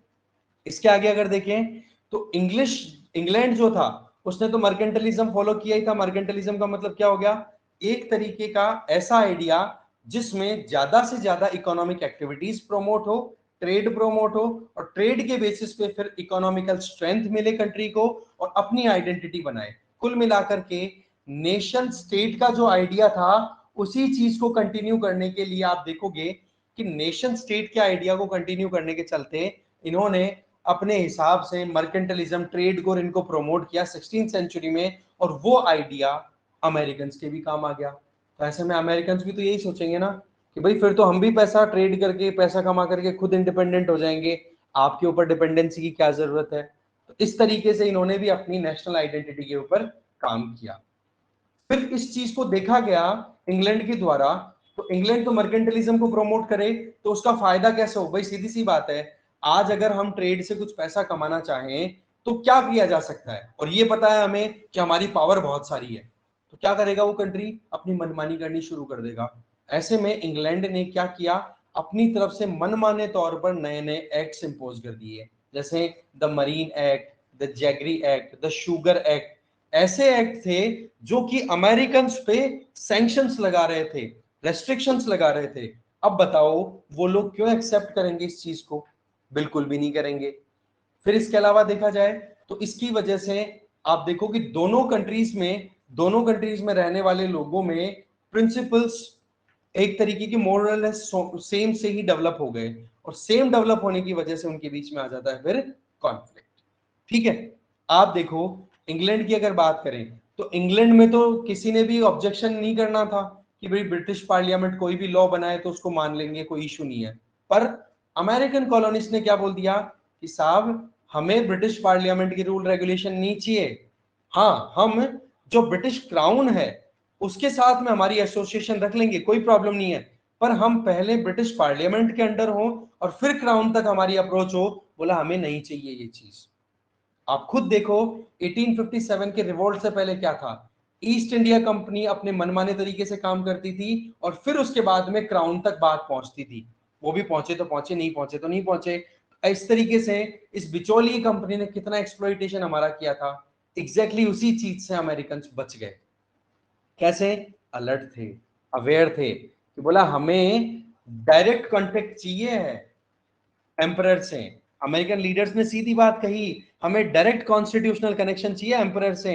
इसके आगे अगर देखें तो इंग्लैंड जो था उसने तो मर्केंटलिज्म फॉलो किया ही था। मर्केंटलिज्म का मतलब क्या हो गया? एक तरीके का ऐसा आइडिया जिसमें ज्यादा से ज्यादा इकोनॉमिक एक्टिविटीज प्रमोट हो, ट्रेड प्रमोट हो, और ट्रेड के बेसिस पे फिर इकोनॉमिकल स्ट्रेंथ मिले कंट्री को और अपनी आइडेंटिटी बनाए। कुल मिलाकर के नेशन स्टेट का जो आइडिया था उसी चीज को कंटिन्यू करने के लिए आप देखोगे कि नेशन स्टेट के आइडिया को कंटिन्यू करने के चलते इन्होंने अपने हिसाब से मर्केंटलिज्म, ट्रेड को इनको प्रमोट किया 16th सेंचुरी में, और वो आइडिया अमेरिकन के भी काम आ गया। तो ऐसे में अमेरिकन भी तो यही सोचेंगे ना कि भाई फिर तो हम भी पैसा ट्रेड करके पैसा कमा करके खुद इंडिपेंडेंट हो जाएंगे, आपके ऊपर डिपेंडेंसी की क्या जरूरत है। तो इस तरीके से इन्होंने भी अपनी नेशनल आइडेंटिटी के ऊपर काम किया। फिर इस चीज को देखा गया इंग्लैंड के द्वारा, तो इंग्लैंड तो मर्केंटलिज्म को प्रमोट करे तो उसका फायदा कैसे हो? भाई सीधी सी बात है, आज अगर हम ट्रेड से कुछ पैसा कमाना चाहें तो क्या किया जा सकता है, और ये पता है हमें कि हमारी पावर बहुत सारी है, तो क्या करेगा वो कंट्री? अपनी मनमानी करनी शुरू कर देगा। ऐसे में इंग्लैंड ने क्या किया? अपनी तरफ से मनमाने तौर पर नए नए एक्ट्स इंपोज कर दिए, जैसे the marine act, the jaggery act, the sugar act. ऐसे एक्ट थे जो कि अमेरिकन पे सैंक्शंस लगा रहे थे, रेस्ट्रिक्शंस लगा रहे थे। अब बताओ वो लोग क्यों एक्सेप्ट करेंगे इस चीज को? बिल्कुल भी नहीं करेंगे। फिर इसके अलावा देखा जाए तो इसकी वजह से आप देखो कि दोनों कंट्रीज में रहने वाले लोगों में प्रिंसिपल्स एक तरीके की मोरल सेम से ही डेवलप हो गए, और सेम डेवलप होने की वजह से उनके बीच में आ जाता है फिर कॉन्फ्लिक्ट। ठीक है, आप देखो इंग्लैंड की अगर बात करें तो इंग्लैंड में तो किसी ने भी ऑब्जेक्शन नहीं करना था कि भाई ब्रिटिश पार्लियामेंट कोई भी लॉ बनाए तो उसको मान लेंगे, कोई इशू नहीं है। पर अमेरिकन कॉलोनिस्ट ने क्या बोल दिया कि साहब हमें ब्रिटिश पार्लियामेंट की रूल रेगुलेशन नहीं चाहिए, हाँ हम जो ब्रिटिश क्राउन है उसके साथ में हमारी एसोसिएशन रख लेंगे, कोई प्रॉब्लम नहीं है, पर हम पहले ब्रिटिश पार्लियामेंट के अंडर हो और फिर क्राउन तक हमारी अप्रोच हो। बोला हमें नहीं चाहिए ये चीज। आप खुद देखो 1857 के रिवोल्ट से पहले क्या था? ईस्ट इंडिया कंपनी अपने मनमाने तरीके से काम करती थी और फिर उसके बाद में क्राउन तक बात पहुंचती थी। वो भी पहुंचे तो पहुंचे, नहीं पहुंचे तो नहीं पहुंचे। इस तरीके से इस बिचौलिए कंपनी ने कितना एक्सप्लॉइटेशन हमारा किया था। एग्जैक्टली उसी चीज से अमेरिकन बच गए। कैसे? अलर्ट थे, अवेयर थे कि बोला हमें डायरेक्ट कांटेक्ट चाहिए है एम्परर से। अमेरिकन लीडर्स ने सीधी बात कही, हमें डायरेक्ट कॉन्स्टिट्यूशनल कनेक्शन चाहिए एम्परर से,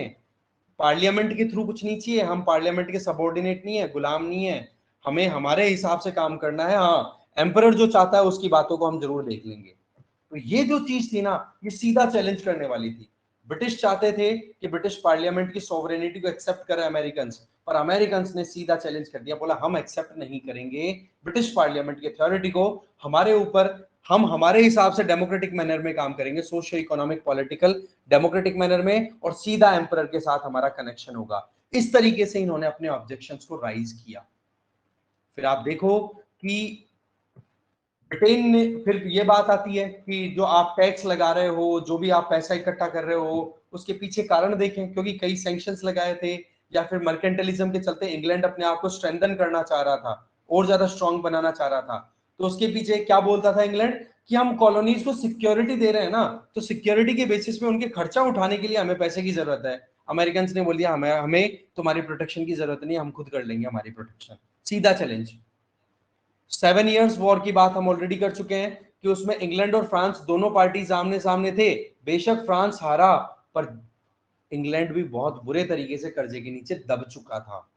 पार्लियामेंट के थ्रू कुछ नहीं चाहिए, हम पार्लियामेंट के सबऑर्डिनेट नहीं है, गुलाम नहीं है, हमें हमारे हिसाब से काम करना है। हाँ, एम्परर जो चाहता है उसकी बातों को हम जरूर देख लेंगे। तो ये जो चीज थी ना, ये सीधा चैलेंज करने वाली थी। ब्रिटिश चाहते थे कि ब्रिटिश पार्लियामेंट की सोवरेनिटी को एक्सेप्ट करें अमेरिकन, पर अमेरिकन ने सीधा चैलेंज कर दिया, बोला हम एक्सेप्ट नहीं करेंगे ब्रिटिश पार्लियामेंट की अथॉरिटी को, हमारे ऊपर हम हमारे हिसाब से डेमोक्रेटिक मैनर में काम करेंगे, socio economic political democratic manner में, और सीधा एम्परर के साथ हमारा कनेक्शन होगा। इस तरीके से इन्होंने अपने ऑब्जेक्शंस को राइज किया। फिर आप देखो कि ब्रिटेन ने, फिर ये बात आती है कि जो आप टैक्स लगा रहे हो, जो भी आप पैसा इकट्ठा कर रहे हो, उसके पीछे कारण देखें, क्योंकि कई सैंक्शंस लगाए थे या फिर मर्केंटलिज्म के चलते इंग्लैंड अपने आप को स्ट्रेंथन करना चाह रहा था, और ज्यादा स्ट्रांग बनाना चाह रहा था। तो उसके पीछे क्या बोलता था इंग्लैंड कि हम कॉलोनीज को सिक्योरिटी दे रहे हैं ना, तो सिक्योरिटी के बेसिस पे उनके खर्चा उठाने के लिए हमें पैसे की जरूरत है। अमेरिकन ने बोल दिया हमें हमें तुम्हारी प्रोटेक्शन की जरूरत नहीं, हम खुद कर लेंगे हमारी प्रोटेक्शन। सीधा चैलेंज। 7 इयर्स वॉर की बात हम ऑलरेडी कर चुके हैं कि उसमें इंग्लैंड और फ्रांस दोनों पार्टी आमने सामने थे। बेशक फ्रांस हारा, पर इंग्लैंड भी बहुत बुरे तरीके से कर्जे के नीचे दब चुका था।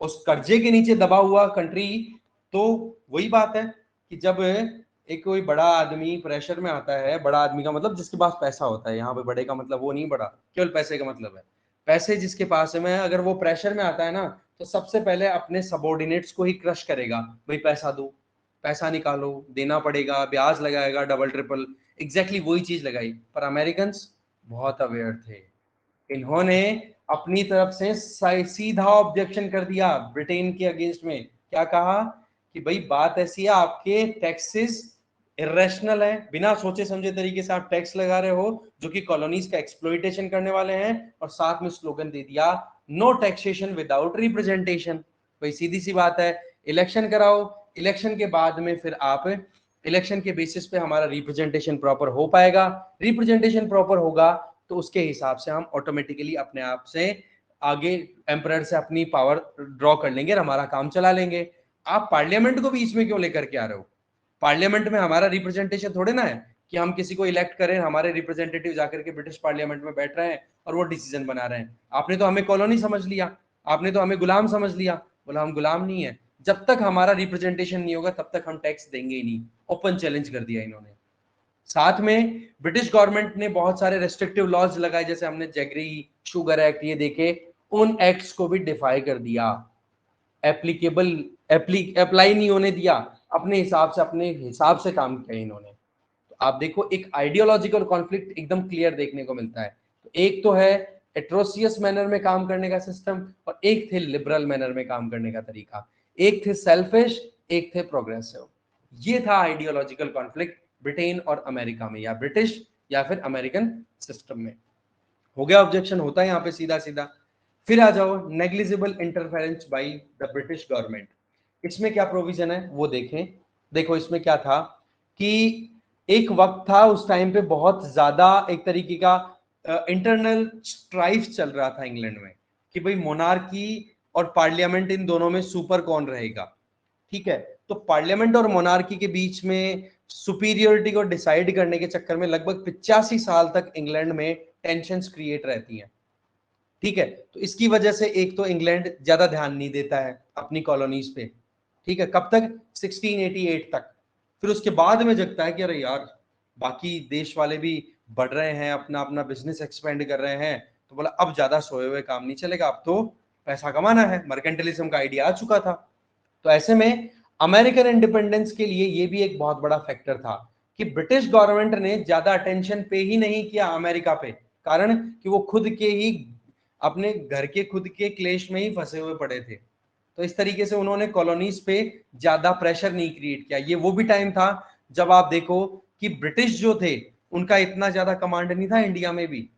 उस कर्जे के नीचे दबा हुआ कंट्री, तो वही बात है कि जब एक कोई बड़ा आदमी प्रेशर में आता है, बड़ा आदमी का मतलब जिसके पास पैसा होता है, यहाँ पे बड़े का मतलब वो नहीं बड़ा केवल पैसे का मतलब है, पैसे जिसके पास है, मैं अगर वो प्रेशर में आता है ना, तो सबसे पहले अपने सबॉर्डिनेट्स को ही क्रश करेगा, भाई पैसा दो, पैसा निकालो, देना पड़ेगा, ब्याज लगाएगा डबल ट्रिपल, एग्जैक्टली वही चीज लगाई। पर अमेरिकन बहुत अवेयर थे, इन्होंने अपनी तरफ से सीधा ऑब्जेक्शन कर दिया ब्रिटेन के अगेंस्ट में। क्या कहा कि भाई बात ऐसी है, आपके टैक्सेस इरेशनल है, बिना सोचे समझे तरीके से आप टैक्स लगा रहे हो जो कि कॉलोनीज का एक्सप्लॉइटेशन करने वाले हैं। और साथ में स्लोगन दे दिया, नो टैक्सेशन विदाउट रिप्रेजेंटेशन। भाई सीधी सी बात है, इलेक्शन कराओ, इलेक्शन के बाद में फिर आप इलेक्शन के बेसिस पे हमारा रिप्रेजेंटेशन प्रॉपर हो पाएगा, रिप्रेजेंटेशन प्रॉपर होगा तो उसके हिसाब से हम ऑटोमेटिकली अपने आप से आगे एम्परर से अपनी पावर ड्रॉ कर लेंगे और हमारा काम चला लेंगे। आप पार्लियामेंट को भी इसमें क्यों लेकर के आ रहे हो? पार्लियामेंट में हमारा रिप्रेजेंटेशन थोड़े ना है कि हम किसी को इलेक्ट करें, हमारे रिप्रेजेंटेटिव जाकर के ब्रिटिश पार्लियामेंट में बैठ रहे हैं और वो डिसीजन बना रहे हैं। आपने तो हमें कॉलोनी समझ लिया, आपने तो हमें गुलाम समझ लिया। बोला हम गुलाम नहीं है, जब तक हमारा रिप्रेजेंटेशन नहीं होगा तब तक हम टैक्स देंगे ही नहीं। ओपन चैलेंज कर दिया इन्होंने। साथ में ब्रिटिश गवर्नमेंट ने बहुत सारे रेस्ट्रिक्टिव लॉज लगाए, जैसे हमने जैगरी शुगर एक्ट ये देखे, उन एक्ट्स को भी डिफाई कर दिया, एप्लीकेबल अप्लाई नहीं होने दिया, अपने हिसाब से काम किया इन्होंने। तो आप देखो एक आइडियोलॉजिकल कॉन्फ्लिक्ट एकदम क्लियर देखने को मिलता है। तो एक तो है एट्रोसियस मैनर में काम करने का सिस्टम, और एक थे लिबरल मैनर में काम करने का तरीका, एक थे सेल्फिश, एक थे प्रोग्रेसिव। ये था आइडियोलॉजिकल कॉन्फ्लिक्ट ब्रिटेन और अमेरिका में, या ब्रिटिश या फिर अमेरिकन सिस्टम में। हो गया ऑब्जेक्शन, होता है यहाँ पे सीधा सीधा। फिर आ जाओ negligible interference by the British government. इसमें क्या प्रोविजन है वो देखें। देखो इसमें क्या था कि एक वक्त था उस टाइम पे बहुत ज्यादा एक तरीके का इंटरनल स्ट्राइफ चल रहा था इंग्लैंड में कि भाई मोनार्की और पार्लियामेंट इन दोनों में सुपर कौन रहेगा। ठीक है, तो पार्लियामेंट और मोनार्की के बीच में सुपीरियोरिटी को डिसाइड करने के चक्कर में लगभग 85 साल तक इंग्लैंड में टेंशंस क्रिएट रहती हैं। ठीक है, तो इसकी वजह से एक तो इंग्लैंड ज्यादा ध्यान नहीं देता है अपनी कॉलोनीज पे। ठीक है, कब तक? 1688 तक। फिर उसके बाद में जगता है कि अरे यार बाकी देश वाले भी बढ़ रहे हैं, अपना अपना बिजनेस एक्सपेंड कर रहे हैं, तो बोला अब ज्यादा सोए हुए काम नहीं चलेगा, अब तो पैसा कमाना है। मर्केंटलिज्म का आइडिया आ चुका था। तो ऐसे में अमेरिकन इंडिपेंडेंस के लिए ये भी एक बहुत बड़ा फैक्टर था कि ब्रिटिश गवर्नमेंट ने ज्यादा अटेंशन पे ही नहीं किया अमेरिका पे, कारण कि वो खुद के ही अपने घर के खुद के क्लेश में ही फंसे हुए पड़े थे। तो इस तरीके से उन्होंने कॉलोनीज पे ज्यादा प्रेशर नहीं क्रिएट किया। ये वो भी टाइम था जब आप देखो कि ब्रिटिश जो थे उनका इतना ज्यादा कमांड नहीं था इंडिया में भी।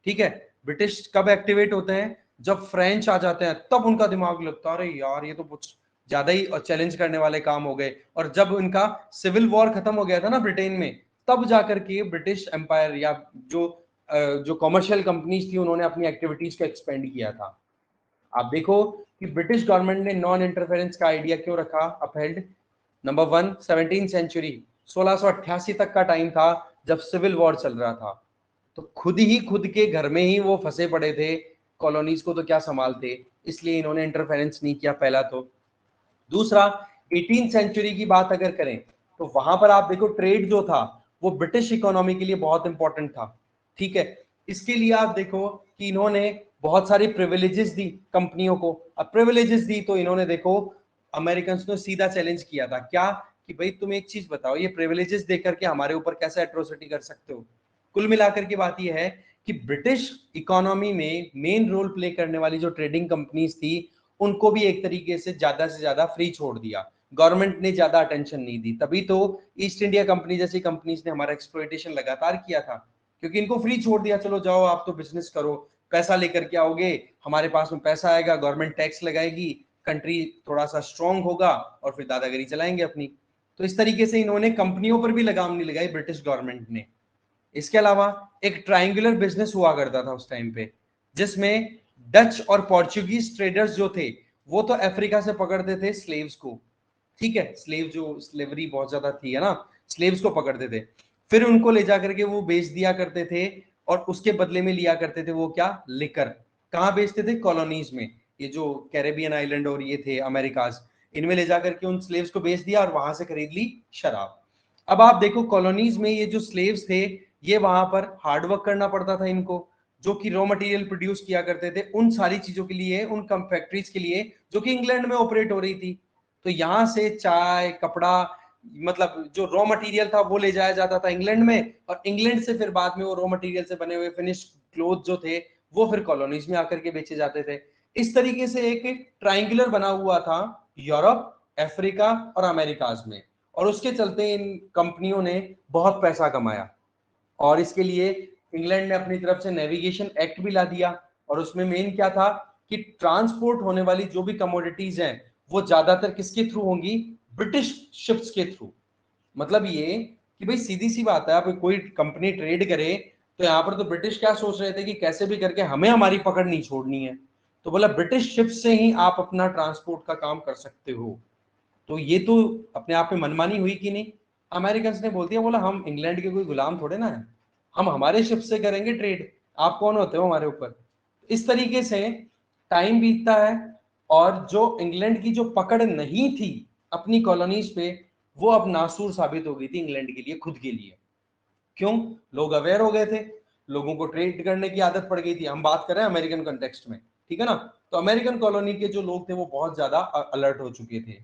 ठीक है, ब्रिटिश कब एक्टिवेट होते हैं? जब फ्रेंच आ जाते हैं, तब उनका दिमाग लगता है अरे यार ये तो कुछ ज्यादा ही चैलेंज करने वाले काम हो गए। और जब उनका सिविल वॉर खत्म हो गया था ना ब्रिटेन में, तब जाकर के ब्रिटिश एम्पायर या जो कॉमर्शियल कंपनीज थी उन्होंने अपनी एक्टिविटीज को एक्सपेंड किया था। आप देखो कि ब्रिटिश गवर्नमेंट ने नॉन इंटरफेरेंस का आइडिया क्यों रखा upheld. Number one, 17th century 1688 तक का टाइम था जब सिविल वॉर चल रहा था। तो खुद के घर में ही वो फंसे पड़े थे, कॉलोनीज को तो क्या संभालते, इसलिए इन्होंने इंटरफेरेंस नहीं किया, पहला तो। दूसरा, 18th सेंचुरी की बात अगर करें तो वहां पर आप देखो ट्रेड जो था वो ब्रिटिश इकोनॉमी के लिए बहुत इंपॉर्टेंट था। ठीक है, इसके लिए आप देखो कि इन्होंने बहुत सारी प्रिविलेजेस दी कंपनियों को। अब प्रिविलेजेस दी तो इन्होंने देखो अमेरिकन ने सीधा चैलेंज किया था, क्या कि भाई तुम एक चीज बताओ, ये प्रिविलेजेस देकर के हमारे ऊपर कैसे एट्रोसिटी कर सकते हो। कुल मिलाकर की बात यह है कि ब्रिटिश इकोनॉमी में मेन रोल प्ले करने वाली जो ट्रेडिंग कंपनीज थी उनको भी एक तरीके से ज्यादा फ्री छोड़ दिया, गवर्नमेंट ने ज्यादा अटेंशन नहीं दी। तभी तो ईस्ट इंडिया कंपनी जैसी कंपनीज ने हमारा एक्सप्लॉइटेशन लगातार किया था, क्योंकि इनको फ्री छोड़ दिया, चलो जाओ आप तो बिजनेस करो, पैसा लेकर के आओगे, हमारे पास में पैसा आएगा, गवर्नमेंट टैक्स लगाएगी, कंट्री थोड़ा सा स्ट्रांग होगा और फिर दादागिरी चलाएंगे अपनी। तो इस तरीके से इन्होंने कंपनियों पर भी लगाम नहीं लगाई ब्रिटिश गवर्नमेंट ने। इसके अलावा एक ट्रायंगुलर बिजनेस हुआ करता था उस टाइम पे, जिसमें डच और पोर्चुगीज ट्रेडर्स जो थे वो तो अफ्रीका से पकड़ते थे स्लेव्स को। ठीक है, स्लेव जो स्लेवरी बहुत ज्यादा थी है ना, स्लेव्स को पकड़ते थे, फिर उनको ले जाकर के वो बेच दिया करते थे, और उसके बदले में लिया करते थे वो क्या, लिकर। कहाँ बेचते थे? कॉलोनीज में। ये जो कैरेबियन आइलैंड और ये थे अमेरिकाज, इनमें ले जाकर के उन स्लेव्स को बेच दिया और वहां से खरीद ली शराब। अब आप देखो कॉलोनीज में ये जो स्लेव्स थे, ये वहां पर हार्डवर्क करना पड़ता था इनको, जो कि रॉ मटेरियल प्रोड्यूस किया करते थे उन सारी चीजों के लिए, उन फैक्ट्रीज के लिए जो कि इंग्लैंड में ऑपरेट हो रही थी। तो यहाँ से चाय, कपड़ा, मतलब जो रॉ मटेरियल था वो ले जाया जाता था इंग्लैंड में, और इंग्लैंड से फिर बाद में वो रॉ मटेरियल से बने हुए फिनिश क्लोथ जो थे वो फिर कॉलोनीज में आकर के बेचे जाते थे। इस तरीके से एक ट्रायंगुलर बना हुआ था यूरोप, अफ्रीका और अमेरिकाज में, और उसके चलते इन कंपनियों ने बहुत पैसा कमाया। और इसके लिए इंग्लैंड ने अपनी तरफ से नेविगेशन एक्ट भी ला दिया, और उसमें मेन क्या था कि ट्रांसपोर्ट होने वाली जो भी कमोडिटीज हैं वो ज्यादातर किसके थ्रू होंगी, ब्रिटिश शिप्स के थ्रू। मतलब ये कि भाई सीधी सी बात है, आप कोई कंपनी ट्रेड करे तो यहाँ पर तो ब्रिटिश क्या सोच रहे थे कि कैसे भी करके हमें हमारी पकड़ नहीं छोड़नी है, तो बोला ब्रिटिश शिप से ही आप अपना ट्रांसपोर्ट का काम कर सकते हो। तो ये तो अपने आप में मनमानी हुई कि नहीं। अमेरिकन ने बोल दिया, बोला हम इंग्लैंड के कोई गुलाम थोड़े ना है, हम हमारे शिप से करेंगे ट्रेड, आप कौन होते हो हमारे ऊपर। इस तरीके से टाइम बीतता है, और जो इंग्लैंड की जो पकड़ नहीं थी अपनी कॉलोनीज पे, वो अब नासूर साबित हो गई थी इंग्लैंड के लिए, खुद के लिए। क्यों? लोग अवेयर हो गए थे, लोगों को ट्रेड करने की आदत पड़ गई थी। हम बात कर रहे हैं अमेरिकन कंटेक्स्ट में, ठीक है ना। तो अमेरिकन कॉलोनी के जो लोग थे वो बहुत ज्यादा अलर्ट हो चुके थे।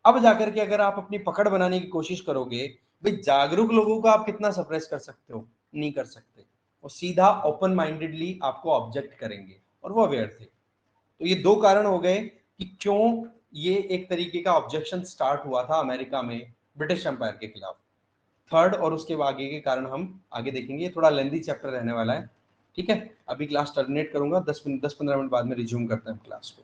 अब जाकर के अगर आप अपनी पकड़ बनाने की कोशिश करोगे, भाई जागरूक लोगों को आप कितना सप्रेस कर सकते हो, नहीं कर सकते। वो सीधा ओपन माइंडेडली आपको ऑब्जेक्ट करेंगे, और वो अवेयर थे। तो ये दो कारण हो गए कि क्यों ये एक तरीके का ऑब्जेक्शन स्टार्ट हुआ था अमेरिका में ब्रिटिश एम्पायर के खिलाफ। थर्ड और उसके आगे के कारण हम आगे देखेंगे, थोड़ा लेंदी चैप्टर रहने वाला है, ठीक है। अभी क्लास टर्मिनेट करूंगा, 10-15 मिनट बाद में रिज्यूम करते हैं क्लास को।